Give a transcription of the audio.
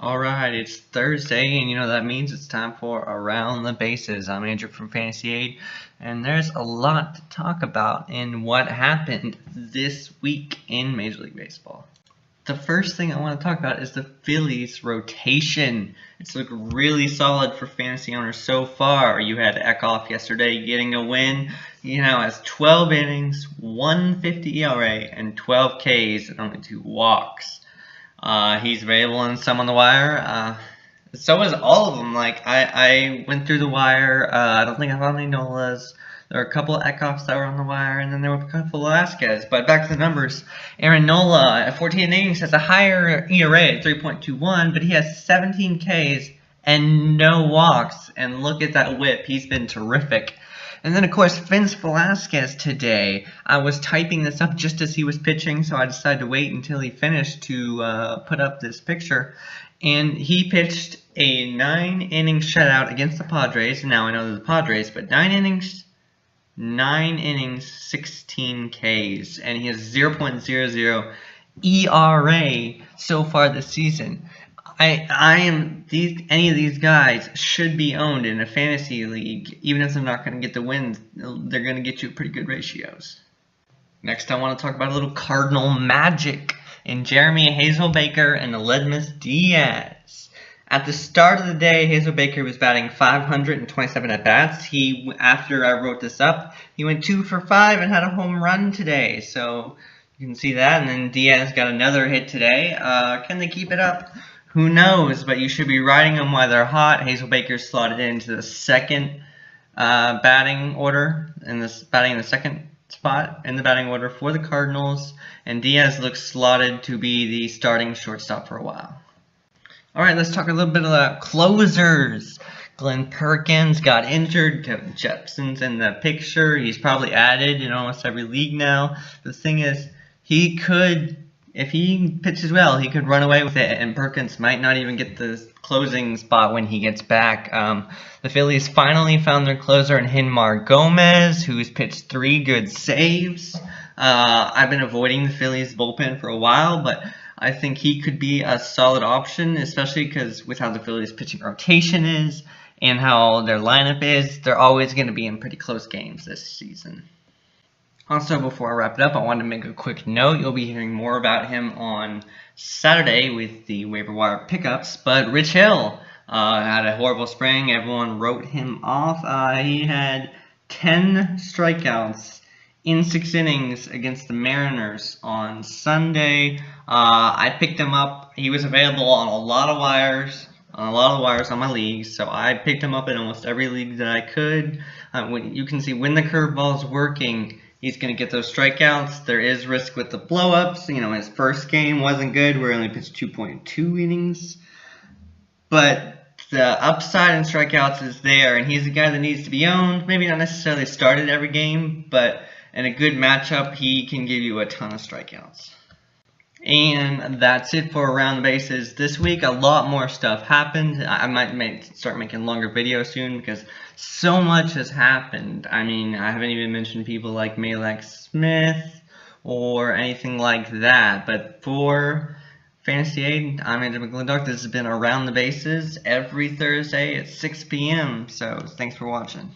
Alright, it's Thursday, and you know that means it's time for Around the Bases. I'm Andrew from Fantasy Aid, and there's a lot to talk about in what happened this week in Major League Baseball. The first thing I want to talk about is the Phillies' rotation. It's looked really solid for fantasy owners so far. You had Eckhoff yesterday getting a win. Has 12 innings, 1.50 ERA, and 12 Ks and only 2 walks. He's available in some on the wire. So is all of them. I went through the wire. I don't think I found any Nolas. There were a couple of Eckhoffs that were on the wire, and then there were a couple of Velasquez. But back to the numbers. Aaron Nola at 14 innings has a higher ERA at 3.21, but he has 17 Ks and no walks. And look at that whip. He's been terrific. And then, of course, Vince Velasquez today. I was typing this up just as he was pitching, so I decided to wait until he finished to put up this picture. And he pitched a 9-inning shutout against the Padres. Now, I know they're the Padres, but 9 innings, 16 Ks. And he has 0.00 ERA so far this season. Any of these guys should be owned in a fantasy league. Even if they're not going to get the wins, they're going to get you pretty good ratios. Next, I want to talk about a little Cardinal magic in Jeremy Hazelbaker and Aledmys Diaz. At the start of the day, Hazelbaker was batting 527 at-bats. After I wrote this up, he went 2 for 5 and had a home run today. So you can see that. And then Diaz got another hit today. Can they keep it up? Who knows, but you should be riding them while they're hot. Hazelbaker's slotted into the second batting order, batting in the second spot in the batting order for the Cardinals, and Diaz looks slotted to be the starting shortstop for a while. Alright, let's talk a little bit about closers. Glenn Perkins got injured. Kevin Jepson's in the picture. He's probably added in almost every league now. The thing is, if he pitches well, he could run away with it, and Perkins might not even get the closing spot when he gets back. The Phillies finally found their closer in Hinmar Gomez, who's pitched 3 good saves. I've been avoiding the Phillies bullpen for a while, but I think he could be a solid option, especially because with how the Phillies pitching rotation is and how their lineup is, they're always going to be in pretty close games this season. Also, before I wrap it up, I wanted to make a quick note. You'll be hearing more about him on Saturday with the waiver wire pickups. But Rich Hill had a horrible spring. Everyone wrote him off. He had 10 strikeouts in 6 innings against the Mariners on Sunday. I picked him up. He was available on a lot of wires. On my leagues, so I picked him up in almost every league that I could. You can see when the curveball's working, he's going to get those strikeouts. There is risk with the blow-ups. His first game wasn't good. We only pitched 2.2 innings. But the upside in strikeouts is there, and he's a guy that needs to be owned. Maybe not necessarily started every game, but in a good matchup, he can give you a ton of strikeouts. And that's it for Around the Bases this week. A lot more stuff happened. I might start making longer videos soon because so much has happened. I haven't even mentioned people like Malek Smith or anything like that. But for Fantasy Aid, I'm Andrew McGlindock. This has been Around the Bases every Thursday at 6 p.m. So thanks for watching.